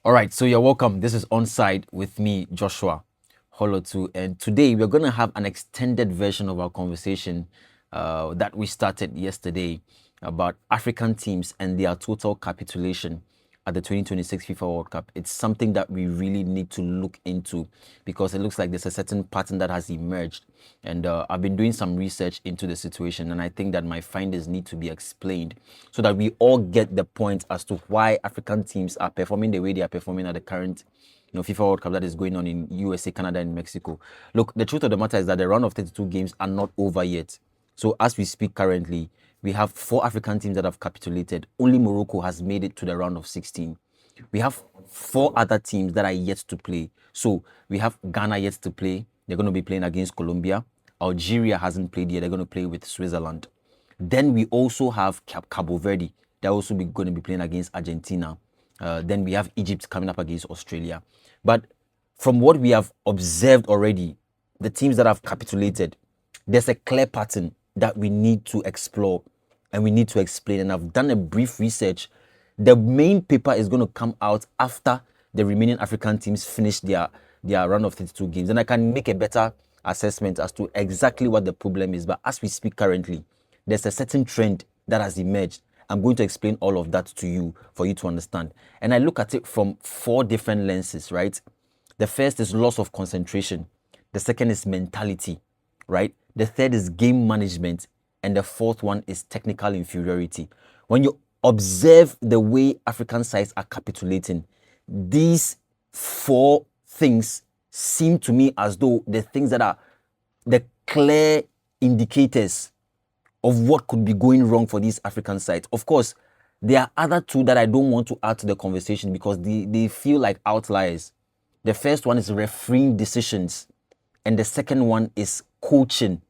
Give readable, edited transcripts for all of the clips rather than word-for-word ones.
All right, so you're welcome. This is Onside with me, Joshua Holotu, and today we're going to have an extended version of our conversation that we started yesterday about African teams and their total capitulation at the 2026 FIFA World Cup. It's something that we really need to look into because it looks like there's a certain pattern that has emerged. And I've been doing some research into the situation, and I think that my findings need to be explained so that we all get the point as to why African teams are performing the way they are performing at the current FIFA World Cup that is going on in USA, Canada, and Mexico. Look, the truth of the matter is that the round of 32 games are not over yet. So as we speak currently, we have 4 African teams that have capitulated. Only Morocco has made it to the round of 16. We have 4 other teams that are yet to play. So we have Ghana yet to play. They're going to be playing against Colombia. Algeria hasn't played yet. They're going to play with Switzerland. Then we also have Cabo Verde. They're also going to be playing against Argentina. Then we have Egypt coming up against Australia. But from what we have observed already, the teams that have capitulated, there's a clear pattern that we need to explore and we need to explain. And I've done a brief research. The main paper is going to come out after the remaining African teams finish their round of 32 games. And I can make a better assessment as to exactly what the problem is. But as we speak currently, there's a certain trend that has emerged. I'm going to explain all of that to you for you to understand. And I look at it from 4 different lenses, right? The first is loss of concentration. The second is mentality, right? The third is game management. And the fourth one is technical inferiority. When you observe the way African sides are capitulating, these 4 things seem to me as though the things that are the clear indicators of what could be going wrong for these African sides. Of course, there are other 2 that I don't want to add to the conversation because they feel like outliers. The first one is refereeing decisions, and the second one is coaching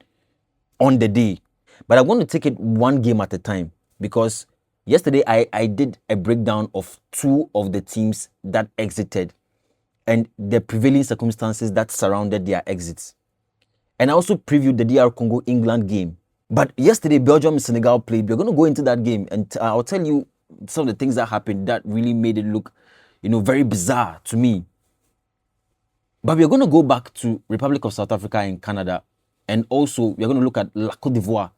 on the day. But I want to take it one game at a time because yesterday I did a breakdown of 2 of the teams that exited and the prevailing circumstances that surrounded their exits. And I also previewed the DR Congo-England game. But yesterday, Belgium and Senegal played. We're going to go into that game and I'll tell you some of the things that happened that really made it look, very bizarre to me. But we're going to go back to Republic of South Africa and Canada. And also, we're going to look at La Côte d'Ivoire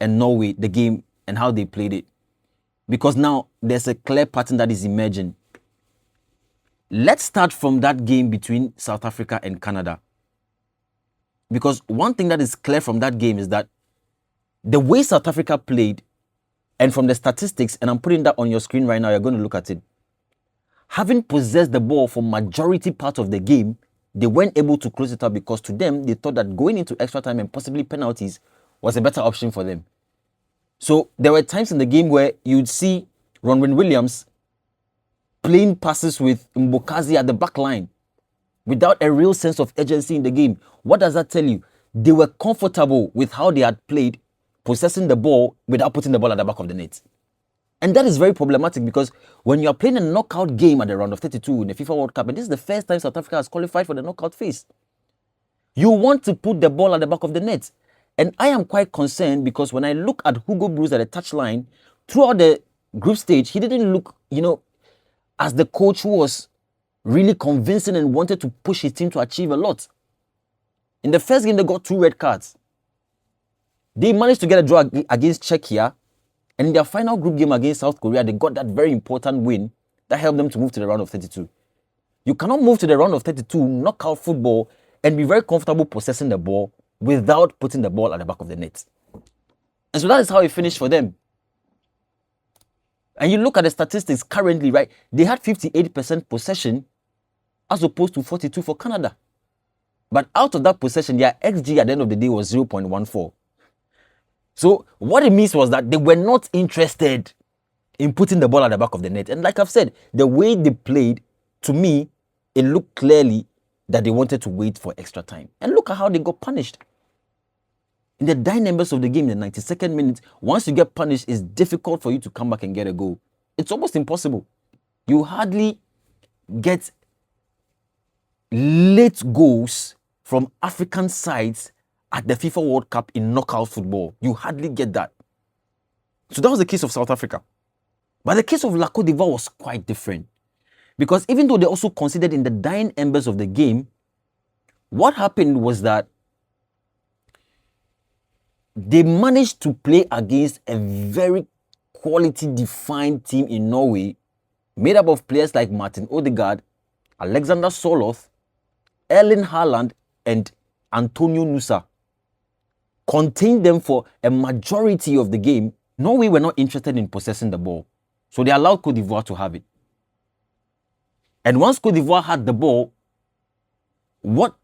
and Norway, the game and how they played it. Because now there's a clear pattern that is emerging. Let's start from that game between South Africa and Canada. Because one thing that is clear from that game is that the way South Africa played, and from the statistics, and I'm putting that on your screen right now, you're going to look at it. Having possessed the ball for majority part of the game, they weren't able to close it up because to them, they thought that going into extra time and possibly penalties was a better option for them. So there were times in the game where you'd see Ronwen Williams playing passes with Mbokazi at the back line without a real sense of urgency in the game. What does that tell you? They were comfortable with how they had played, possessing the ball without putting the ball at the back of the net. And that is very problematic because when you are playing a knockout game at the round of 32 in the FIFA World Cup, and this is the first time South Africa has qualified for the knockout phase, you want to put the ball at the back of the net. And I am quite concerned because when I look at Hugo Broos at the touchline, throughout the group stage, he didn't look, as the coach who was really convincing and wanted to push his team to achieve a lot. In the first game, they got 2 red cards. They managed to get a draw against Czechia. And in their final group game against South Korea, they got that very important win that helped them to move to the round of 32. You cannot move to the round of 32, knockout football, and be very comfortable possessing the ball without putting the ball at the back of the net. And so that is how it finished for them. And you look at the statistics currently, right? They had 58% possession as opposed to 42% for Canada. But out of that possession, their XG at the end of the day was 0.14. So what it means was that they were not interested in putting the ball at the back of the net. And like I've said, the way they played, to me, it looked clearly that they wanted to wait for extra time. And look at how they got punished. In the dying numbers of the game, in the 92nd minute, once you get punished, it's difficult for you to come back and get a goal. It's almost impossible. You hardly get late goals from African sides at the FIFA World Cup in knockout football. You hardly get that. So that was the case of South Africa. But the case of La Côte d'Ivoire was quite different. Because even though they also considered in the dying embers of the game, what happened was that they managed to play against a very quality-defined team in Norway, made up of players like Martin Odegaard, Alexander Soloth, Erling Haaland, and Antonio Nusa. Contained them for a majority of the game. Norway were not interested in possessing the ball, so they allowed Cote d'Ivoire to have it. And once Cote d'Ivoire had the ball, what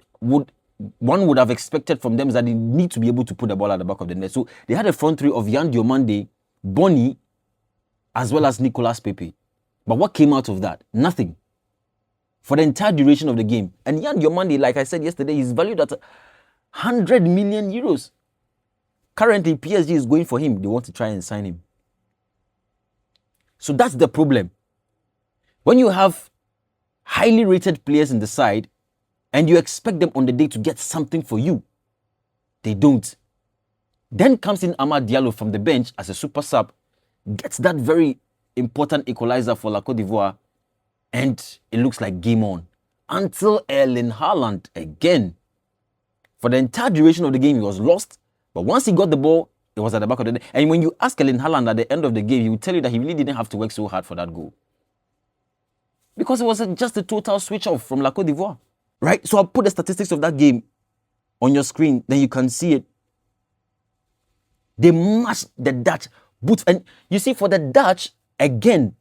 one would have expected from them is that they need to be able to put the ball at the back of the net. So they had a front three of Yan Diomande, Boni, as well as Nicolas Pepe. But what came out of that? Nothing. For the entire duration of the game. And Yan Diomande, like I said yesterday, is valued at 100 million euros. Currently, PSG is going for him. They want to try and sign him. So that's the problem. When you have highly rated players in the side and you expect them on the day to get something for you, they don't. Then comes in Amad Diallo from the bench as a super sub, gets that very important equalizer for La Côte d'Ivoire, and it looks like game on. Until Erling Haaland again. For the entire duration of the game, he was lost. But once he got the ball, it was at the back of the net. And when you ask Erling Haaland at the end of the game, he will tell you that he really didn't have to work so hard for that goal. Because it was just a total switch off from La Côte d'Ivoire. Right? So I'll put the statistics of that game on your screen. Then you can see it. They matched the Dutch boots. And you see, for the Dutch, again,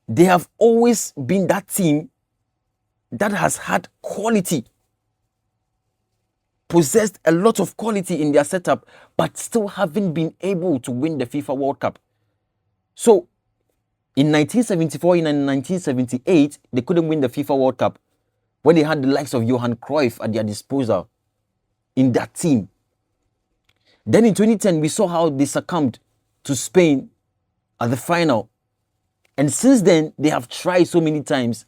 they have always been that team that has had quality, possessed a lot of quality in their setup, but still haven't been able to win the FIFA World Cup. So, in 1974 and 1978, they couldn't win the FIFA World Cup when they had the likes of Johan Cruyff at their disposal in that team. Then in 2010, we saw how they succumbed to Spain at the final. And since then, they have tried so many times.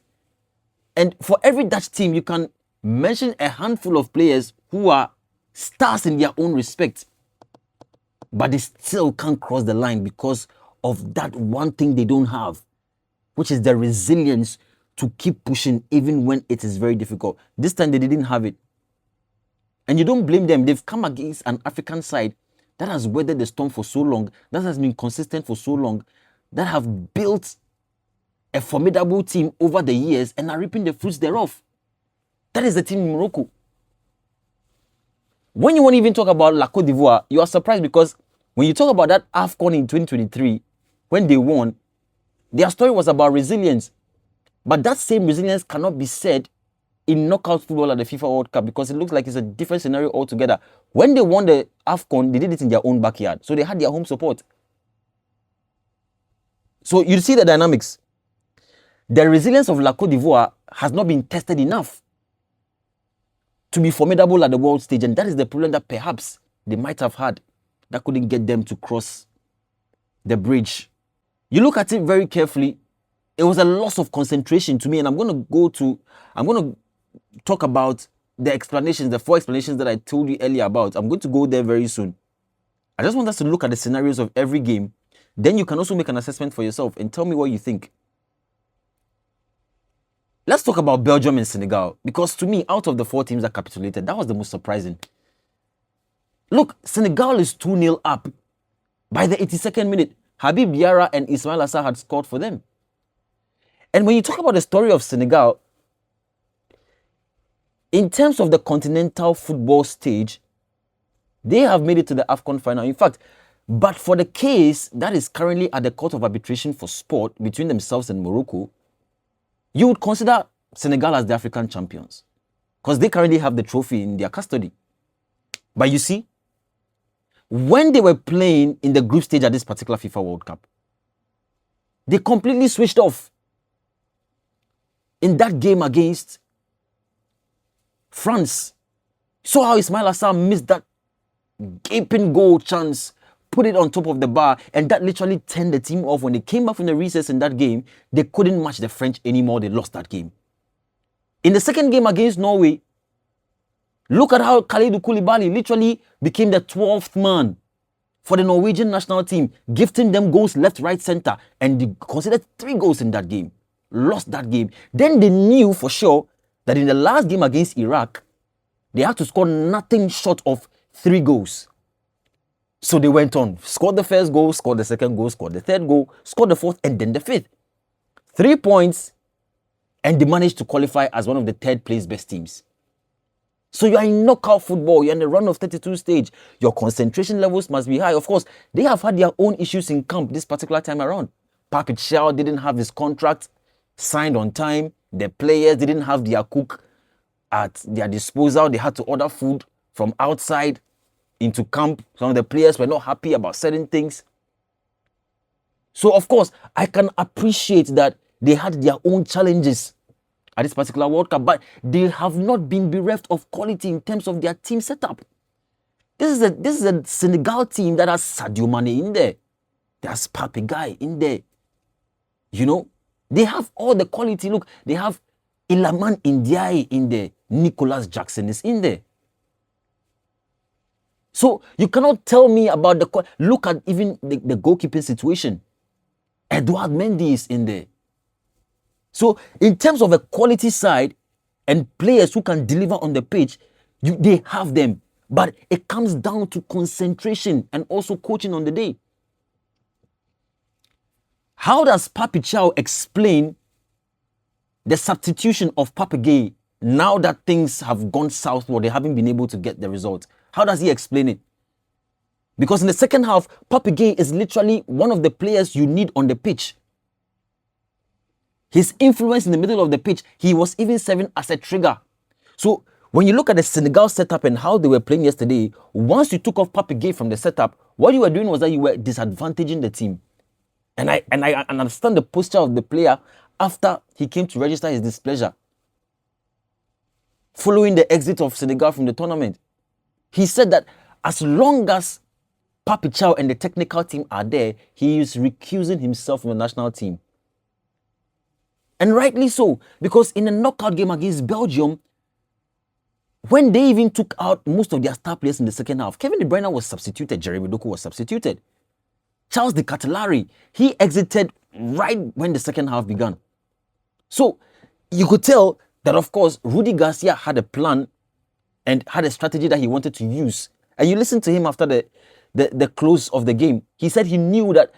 And for every Dutch team, you can mention a handful of players who are stars in their own respect, but they still can't cross the line because of that one thing they don't have, which is the resilience to keep pushing even when it is very difficult. This time they didn't have it. And you don't blame them. They've come against an African side that has weathered the storm for so long, that has been consistent for so long, that have built a formidable team over the years and are reaping the fruits thereof. That is the team in Morocco. When you want to even talk about La Côte d'Ivoire, you are surprised because when you talk about that AFCON in 2023, when they won, their story was about resilience. But that same resilience cannot be said in knockout football at the FIFA World Cup because it looks like it's a different scenario altogether. When they won the AFCON, they did it in their own backyard. So they had their home support. So you see the dynamics. The resilience of La Côte d'Ivoire has not been tested enough to be formidable at the world stage. And that is the problem that perhaps they might have had that couldn't get them to cross the bridge. You look at it very carefully, it was a loss of concentration to me. And I'm going to talk about the explanations, the 4 explanations that I told you earlier about. I'm going to go there very soon. I just want us to look at the scenarios of every game. Then you can also make an assessment for yourself and tell me what you think. Let's talk about Belgium and Senegal, because to me, out of the 4 teams that capitulated, that was the most surprising. Look, Senegal is 2-0 up. By the 82nd minute, Habib Diarra and Ismail Assar had scored for them. And when you talk about the story of Senegal, in terms of the continental football stage, they have made it to the AFCON final. In fact, but for the case that is currently at the Court of Arbitration for Sport between themselves and Morocco, you would consider Senegal as the African champions because they currently have the trophy in their custody. But you see, when they were playing in the group stage at this particular FIFA World Cup, they completely switched off. In that game against France, saw how Ismail Assar missed that gaping goal chance, put it on top of the bar, and that literally turned the team off. When they came back from the recess in that game, they couldn't match the French anymore. They lost that game. In the second game against Norway, look at how Kalidou Koulibaly literally became the 12th man. for the Norwegian national team, gifting them goals left, right, center, and they considered 3 goals in that game. Lost that game. Then they knew for sure that in the last game against Iraq, they had to score nothing short of 3 goals. So they went on, scored the first goal, scored the second goal, scored the third goal, scored the fourth, and then the fifth. 3 points, and they managed to qualify as one of the 3rd place best teams. So you are in knockout football, you're in the round of 32 stage. Your concentration levels must be high. Of course, they have had their own issues in camp this particular time around. Papi Chow didn't have his contract signed on time. The players didn't have their cook at their disposal. They had to order food from outside into camp. Some of the players were not happy about certain things. So, of course, I can appreciate that they had their own challenges at this particular World Cup, but they have not been bereft of quality in terms of their team setup. This is a Senegal team that has Sadio Mane in there. There's Pape Guy in there. You know, they have all the quality. Look, they have Iliman Ndiaye in there. Nicholas Jackson is in there. So you cannot tell me about the... Look at even the goalkeeping situation. Edouard Mendy is in there. So in terms of a quality side and players who can deliver on the pitch, they have them. But it comes down to concentration and also coaching on the day. How does Papi Chow explain the substitution of Pape Gueye now that things have gone southward? They haven't been able to get the result. How does he explain it? Because in the second half, Pape Gueye is literally one of the players you need on the pitch. His influence in the middle of the pitch, he was even serving as a trigger. So when you look at the Senegal setup and how they were playing yesterday, once you took off Pape Gueye from the setup, what you were doing was that you were disadvantaging the team. And I understand the posture of the player after he came to register his displeasure following the exit of Senegal from the tournament. He said that as long as Papi Chow and the technical team are there, he is recusing himself from the national team. And rightly so, because in a knockout game against Belgium, when they even took out most of their star players in the second half, Kevin De Bruyne was substituted, Jeremy Doku was substituted. Charles de Ketelaere, he exited right when the second half began. So you could tell that, of course, Rudy Garcia had a plan and had a strategy that he wanted to use. And you listen to him after the close of the game. He said he knew that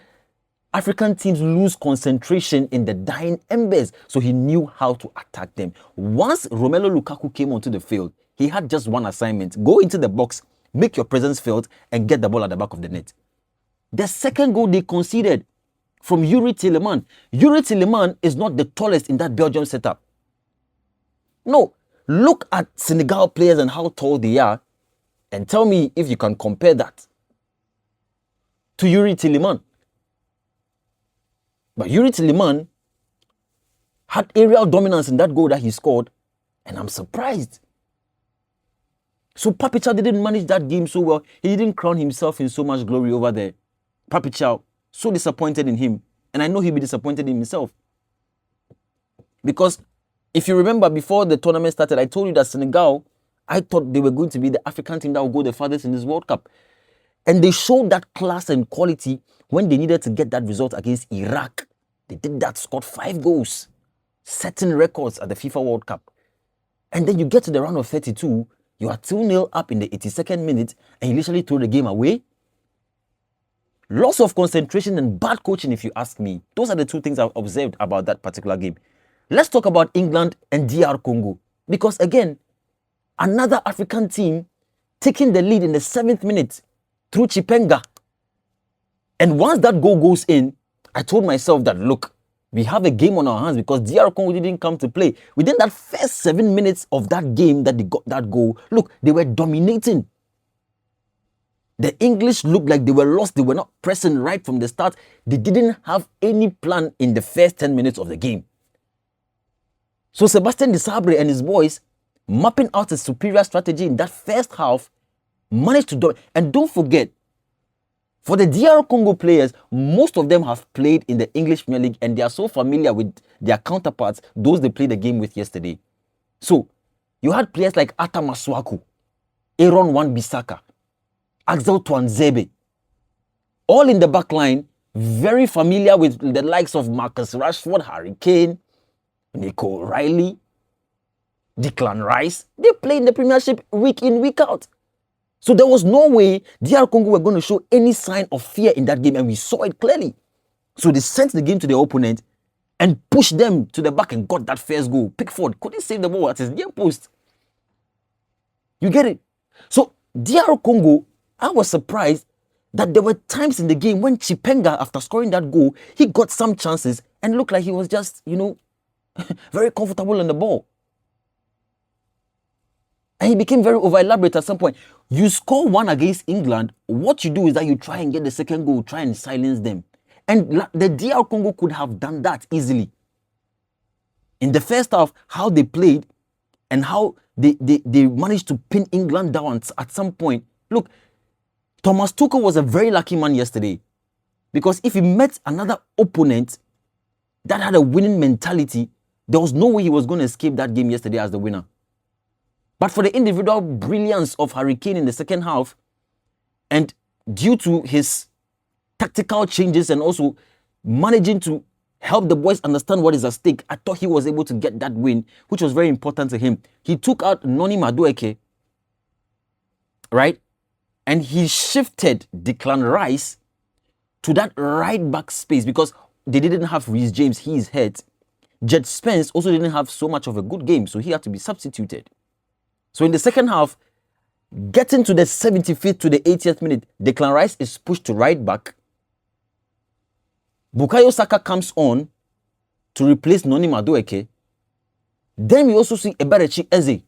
African teams lose concentration in the dying embers, so he knew how to attack them. Once Romelu Lukaku came onto the field, he had just one assignment: go into the box, make your presence felt, and get the ball at the back of the net. The second goal they conceded from Yuri Tielemans. Yuri Tielemans is not the tallest in that Belgium setup. No, look at Senegal players and how tall they are, and tell me if you can compare that to Yuri Tielemans. But Yuri Tielemans had aerial dominance in that goal that he scored, and I'm surprised. So Papi Chow didn't manage that game so well. He didn't crown himself in so much glory over there. Papi Chow, so disappointed in him. And I know he'll be disappointed in himself. Because if you remember, before the tournament started, I told you that Senegal, I thought they were going to be the African team that would go the farthest in this World Cup. And they showed that class and quality when they needed to get that result against Iraq. They did that, scored 5 goals, setting records at the FIFA World Cup. And then you get to the round of 32, you are 2-0 up in the 82nd minute, and you literally throw the game away. Loss of concentration and bad coaching, if you ask me. Those are the 2 things I've observed about that particular game. Let's talk about England and DR Congo. Because again, another African team taking the lead in the 7th minute through Chipenga. And once that goal goes in, I told myself that, look, we have a game on our hands because DR Congo didn't come to play. Within that first 7 minutes of that game that they got that goal, look, they were dominating. The English looked like they were lost. They were not pressing right from the start. They didn't have any plan in the first 10 minutes of the game. So Sebastien Desabre and his boys, mapping out a superior strategy in that first half, managed to do it. And don't forget, for the DR Congo players, most of them have played in the English Premier League and they are so familiar with their counterparts, those they played the game with yesterday. So, you had players like Ata Masuaku, Aaron Wan-Bissaka, Axel Tuanzebe, all in the back line, very familiar with the likes of Marcus Rashford, Harry Kane, Nico Riley, Declan Rice. They play in the Premiership week in, week out. So there was no way DR Congo were going to show any sign of fear in that game, and we saw it clearly. So they sent the game to their opponent and pushed them to the back and got that first goal. Pickford couldn't save the ball at his near post. You get it? So DR Congo, I was surprised that there were times in the game when Chipenga, after scoring that goal, he got some chances and looked like he was just, very comfortable on the ball. And he became very over-elaborate at some point. You score one against England, what you do is that you try and get the second goal, try and silence them. And the DR Congo could have done that easily. In the first half, how they played and how they managed to pin England down at some point. Look, Thomas Tuchel was a very lucky man yesterday. Because if he met another opponent that had a winning mentality, there was no way he was going to escape that game yesterday as the winner. But for the individual brilliance of Harry Kane in the second half, and due to his tactical changes and also managing to help the boys understand what is at stake, I thought he was able to get that win, which was very important to him. He took out Noni Madueke, right? And he shifted Declan Rice to that right back space because they didn't have Reece James, he is hurt. Jed Spence also didn't have so much of a good game, so he had to be substituted. So in the second half, getting to the 75th to the 80th minute, Declan Rice is pushed to right back. Bukayo Saka comes on to replace Noni Madueke. Then we also see Eberechi Eze.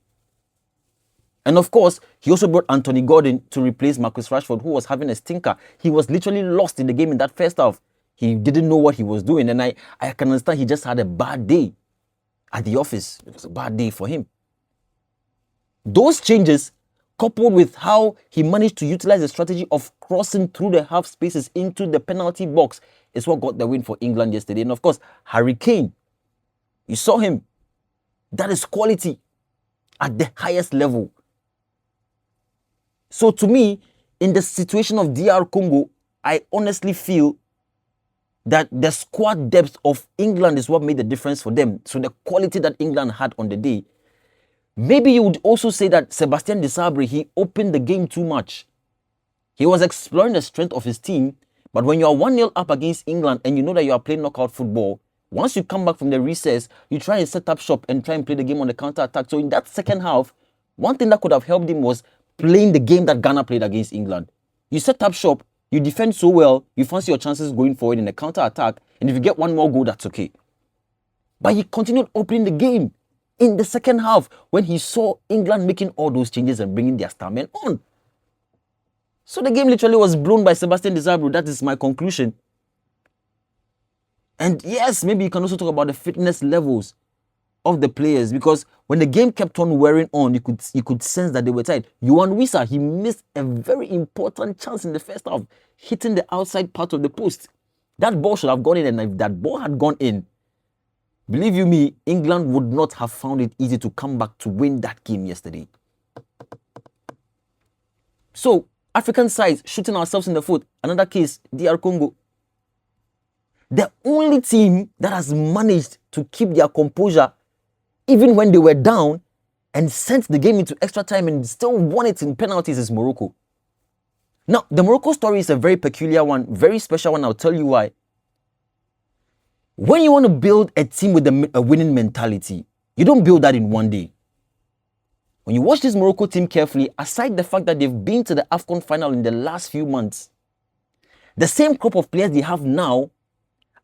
And of course, he also brought Anthony Gordon to replace Marcus Rashford, who was having a stinker. He was literally lost in the game in that first half. He didn't know what he was doing. And I can understand he just had a bad day at the office. It was a bad day for him. Those changes, coupled with how he managed to utilize the strategy of crossing through the half spaces into the penalty box, is what got the win for England yesterday. And of course, Harry Kane, you saw him. That is quality at the highest level. So to me, in the situation of DR Congo, I honestly feel that the squad depth of England is what made the difference for them. So the quality that England had on the day. Maybe you would also say that Sebastien Desabre, he opened the game too much. He was exploring the strength of his team, but when you are 1-0 up against England and you know that you are playing knockout football, once you come back from the recess, you try and set up shop and try and play the game on the counter-attack. So in that second half, one thing that could have helped him was playing the game that Ghana played against England. You set up shop, you defend so well, you fancy your chances going forward in the counter-attack, and if you get one more goal, that's okay. But he continued opening the game in the second half when he saw England making all those changes and bringing their star men on. So the game literally was blown by Sebastien Desabre. That is my conclusion. And yes, maybe you can also talk about the fitness levels of the players, because when the game kept on wearing on, you could sense that they were tired. Yohan Wissa, he missed a very important chance in the first half, hitting the outside part of the post. That ball should have gone in, and if that ball had gone in, believe you me, England would not have found it easy to come back to win that game yesterday. So, African sides shooting ourselves in the foot. Another case, DR Congo. The only team that has managed to keep their composure even when they were down and sent the game into extra time and still won it in penalties is Morocco. Now, the Morocco story is a very peculiar one, very special one. I'll tell you why. When you want to build a team with a winning mentality, you don't build that in one day. When you watch this Morocco team carefully, aside the fact that they've been to the AFCON final in the last few months, the same crop of players they have now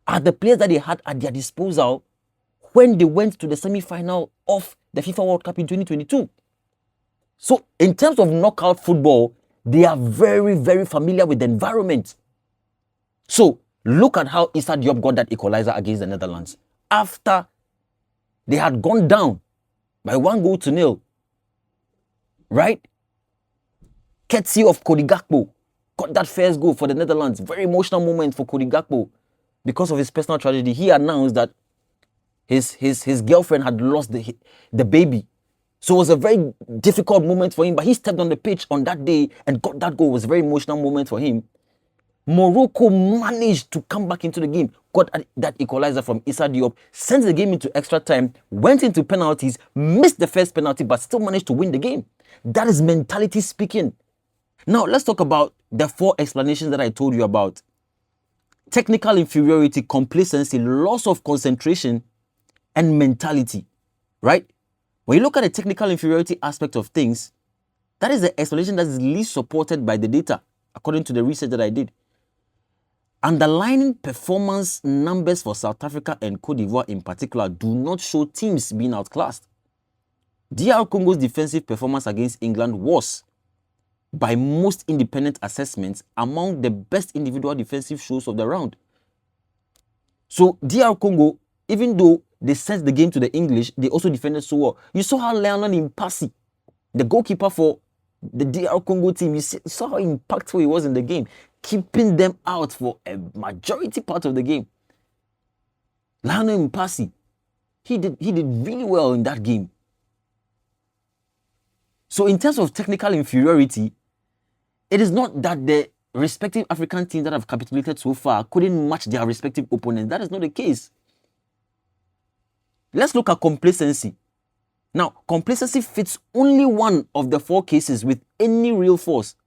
are the players that they had at their disposal when they went to the semi-final of the FIFA World Cup in 2022. So in terms of knockout football, they are very, very familiar with the environment. So look at how Issa Diop got that equalizer against the Netherlands. After they had gone down by 1-0, right? Courtesy of Cody Gakpo got that first goal for the Netherlands. Very emotional moment for Cody Gakpo because of his personal tragedy. He announced that his girlfriend had lost the baby. So it was a very difficult moment for him, but he stepped on the pitch on that day and got that goal. It was a very emotional moment for him. Morocco managed to come back into the game, got that equalizer from Issa Diop, sent the game into extra time, went into penalties, missed the first penalty, but still managed to win the game. That is mentality speaking. Now, let's talk about the 4 explanations that I told you about. Technical inferiority, complacency, loss of concentration, and mentality, right? When you look at the technical inferiority aspect of things, that is the explanation that is least supported by the data, according to the research that I did. Underlying performance numbers for South Africa and Cote d'Ivoire in particular do not show teams being outclassed. DR Congo's defensive performance against England was, by most independent assessments, among the best individual defensive shows of the round. So DR Congo, even though they sent the game to the English, they also defended so well. You saw how Lionel Impasi, the goalkeeper for the DR Congo team, you saw how impactful he was in the game, keeping them out for a majority part of the game. Lionel Impasi, he did really well in that game. So in terms of technical inferiority, it is not that the respective African teams that have capitulated so far couldn't match their respective opponents. That is not the case. Let's look at complacency. Now, complacency fits only one of the 4 cases with any real force,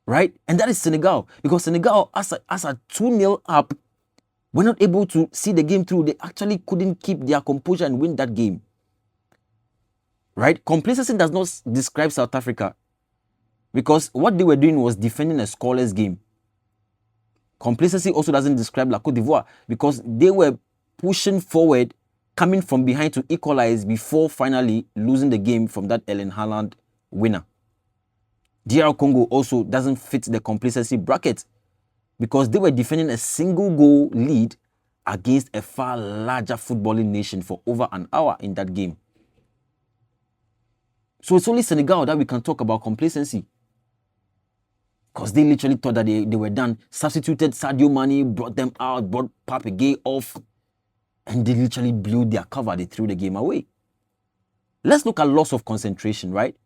right? And that is Senegal. Because Senegal, as a 2-0 up, were not able to see the game through. They actually couldn't keep their composure and win that game, right? Complacency does not describe South Africa, because what they were doing was defending a scoreless game. Complacency also doesn't describe La Côte d'Ivoire, because they were pushing forward, coming from behind to equalize before finally losing the game from that Erling Haaland winner. DR Congo also doesn't fit the complacency bracket, because they were defending a single goal lead against a far larger footballing nation for over an hour in that game. So it's only Senegal that we can talk about complacency, because they literally thought that they were done, substituted Sadio Mane, brought them out, brought Pape Gueye off, and they literally blew their cover. They threw the game away. Let's look at loss of concentration, right?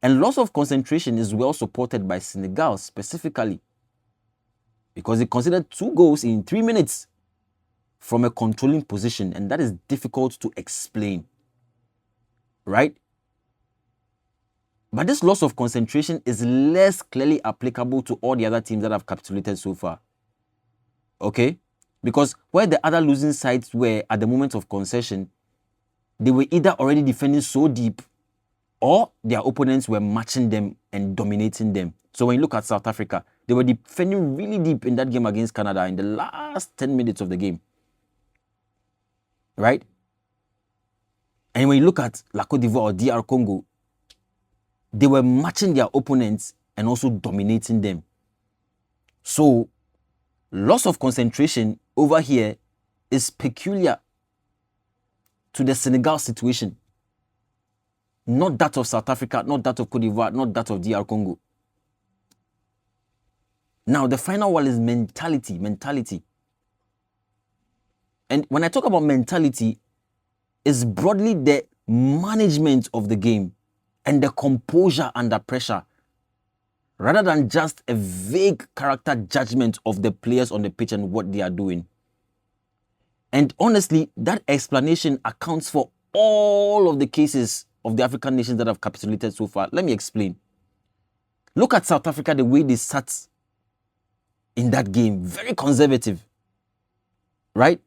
And loss of concentration is well supported by Senegal specifically, because they considered 2 goals in 3 minutes from a controlling position, and that is difficult to explain, right? But this loss of concentration is less clearly applicable to all the other teams that have capitulated so far. Okay? Because where the other losing sides were at the moment of concession, they were either already defending so deep, or their opponents were matching them and dominating them. So when you look at South Africa, they were defending really deep in that game against Canada in the last 10 minutes of the game, right? And when you look at La Côte d'Ivoire or DR Congo, they were matching their opponents and also dominating them. So loss of concentration over here is peculiar to the Senegal situation, not that of South Africa, not that of Cote d'Ivoire, not that of DR Congo. Now, the final one is mentality. And when I talk about mentality, it's broadly the management of the game and the composure under pressure, rather than just a vague character judgment of the players on the pitch and what they are doing. And honestly, that explanation accounts for all of the cases of the African nations that have capitulated so far. Let me explain. Look at South Africa, the way they sat in that game. Very conservative, right?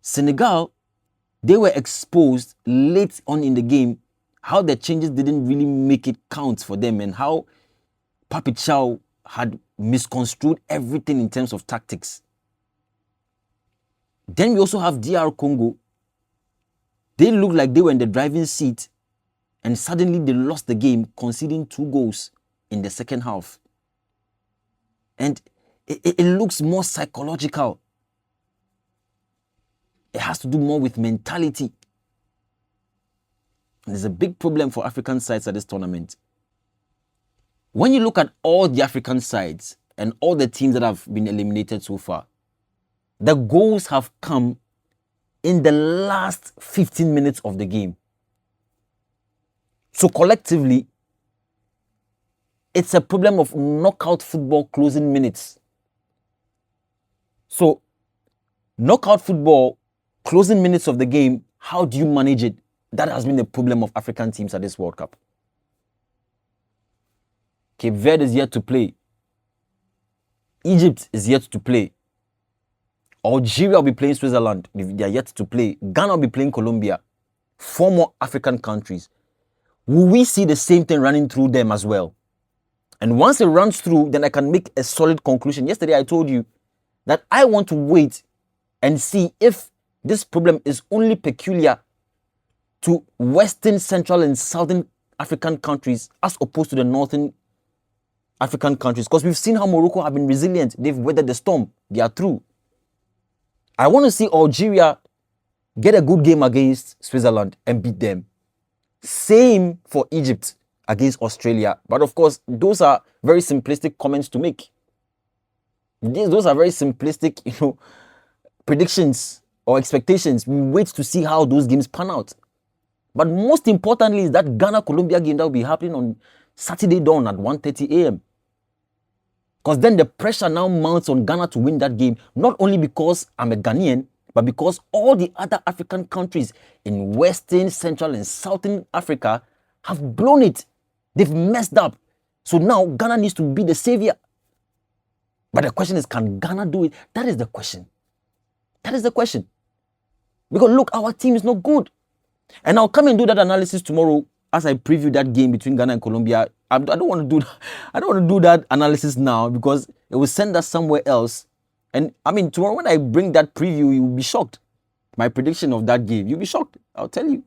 Senegal, they were exposed late on in the game how the changes didn't really make it count for them, and how Papi Chow had misconstrued everything in terms of tactics. Then we also have DR Congo. They looked like they were in the driving seat, and suddenly they lost the game, conceding 2 goals in the second half. And it looks more psychological. It has to do more with mentality. And there's a big problem for African sides at this tournament. When you look at all the African sides and all the teams that have been eliminated so far, the goals have come in the last 15 minutes of the game. So collectively, it's a problem of knockout football closing minutes. So, knockout football, closing minutes of the game, how do you manage it? That has been the problem of African teams at this World Cup. Cape Verde is yet to play. Egypt is yet to play. Algeria will be playing Switzerland. They are yet to play. Ghana will be playing Colombia. 4 more African countries. Will we see the same thing running through them as well? And once it runs through, then I can make a solid conclusion. Yesterday I told you that I want to wait and see if this problem is only peculiar to Western, Central, and Southern African countries as opposed to the Northern African countries. Because we've seen how Morocco have been resilient. They've weathered the storm. They are through. I want to see Algeria get a good game against Switzerland and beat them. Same for Egypt against Australia. But of course, those are very simplistic comments to make. Those are very simplistic, predictions or expectations. We wait to see how those games pan out. But most importantly is that Ghana-Colombia game that will be happening on Saturday dawn at 1:30 a.m. Because then the pressure now mounts on Ghana to win that game, not only because I'm a Ghanaian, but because all the other African countries in Western, Central, and Southern Africa have blown it. They've messed up. So now Ghana needs to be the savior. But the question is, can Ghana do it? That is the question. That is the question. Because look, our team is not good. And I'll come and do that analysis tomorrow as I preview that game between Ghana and Colombia. I don't want to do that analysis now because it will send us somewhere else. And I mean, tomorrow when I bring that preview, you will be shocked. My prediction of that game, you'll be shocked. I'll tell you.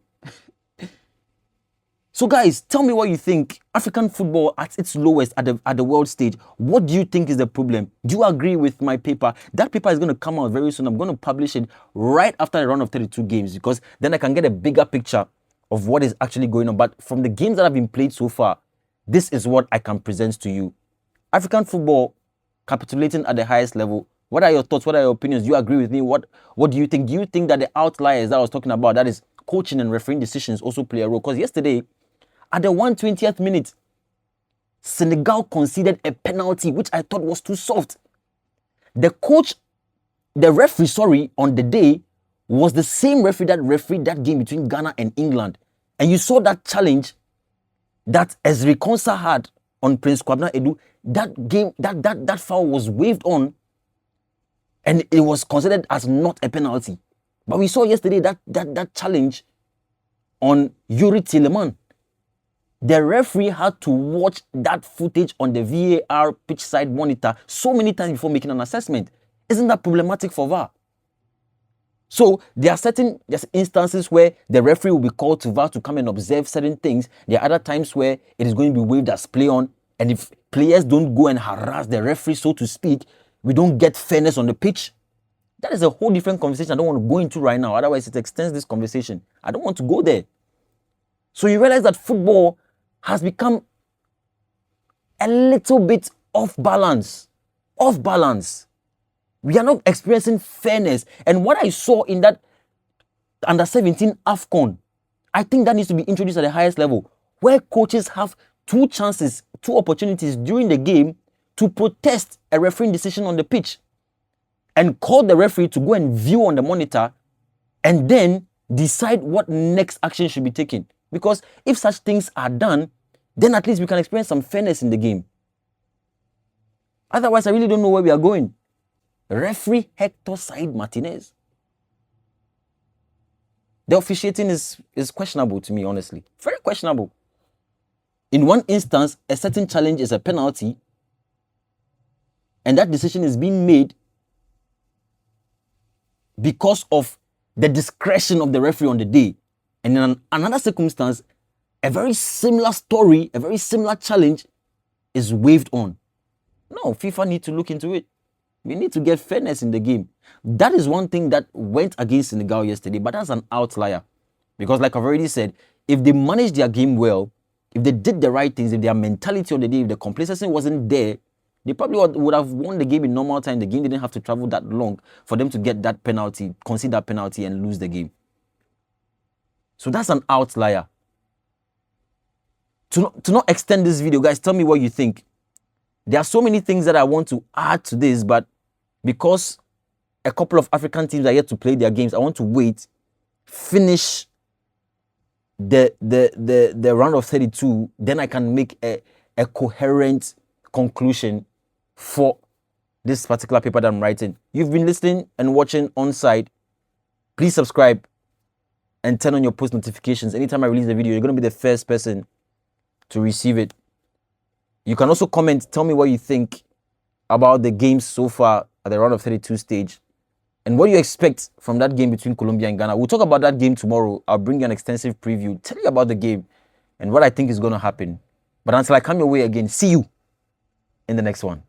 So guys, tell me what you think. African football at its lowest at the world stage. What do you think is the problem? Do you agree with my paper? That paper is going to come out very soon. I'm going to publish it right after the round of 32 games because then I can get a bigger picture of what is actually going on. But from the games that have been played so far, this is what I can present to you. African football capitulating at the highest level. What are your thoughts? What are your opinions? Do you agree with me? What do you think? Do you think that the outliers that I was talking about, that is coaching and refereeing decisions, also play a role? Because yesterday, at the 120th minute, Senegal conceded a penalty, which I thought was too soft. The referee, on the day, was the same referee that refereed that game between Ghana and England. And you saw that challenge that Ezri Konsa had on Prince Kwabena Edu. That game, that foul was waved on, and it was considered as not a penalty. But we saw yesterday that challenge on Yuri Tielemans. The referee had to watch that footage on the VAR pitch side monitor so many times before making an assessment. Isn't that problematic for VAR? So there are instances where the referee will be called to VAR to come and observe certain things. There are other times where it is going to be waved as play on. And if players don't go and harass the referee, so to speak, we don't get fairness on the pitch. That is a whole different conversation I don't want to go into right now. Otherwise, it extends this conversation. I don't want to go there. So you realize that football has become a little bit off balance. Off balance. We are not experiencing fairness. And what I saw in that under 17 AFCON, I think that needs to be introduced at the highest level, where coaches have 2 opportunities during the game to protest a refereeing decision on the pitch and call the referee to go and view on the monitor and then decide what next action should be taken. Because if such things are done, then at least we can experience some fairness in the game. Otherwise, I really don't know where we are going. Referee Hector Said Martinez. The officiating is questionable to me, honestly. Very questionable. In one instance, a certain challenge is a penalty, and that decision is being made because of the discretion of the referee on the day. And in another circumstance, a very similar story, a very similar challenge is waved on. No, FIFA need to look into it. We need to get fairness in the game. That is one thing that went against Senegal yesterday, but that's an outlier. Because like I've already said, if they managed their game well, if they did the right things, if their mentality on the day, if the complacency wasn't there, they probably would have won the game in normal time. The game didn't have to travel that long for them to get that penalty, concede that penalty and lose the game. So that's an outlier. to not extend this video, guys, tell me what you think. There are so many things that I want to add to this, but because a couple of African teams are yet to play their games, I want to wait, finish the round of 32, then I can make a coherent conclusion for this particular paper that I'm writing. You've been listening and watching Onside. Please subscribe and turn on your post notifications. Anytime I release a video, you're going to be the first person to receive it. You can also comment, tell me what you think about the games so far at the round of 32 stage and what you expect from that game between Colombia and Ghana. We'll talk about that game tomorrow. I'll bring you an extensive preview, tell you about the game and what I think is going to happen. But until I come your way again, see you in the next one.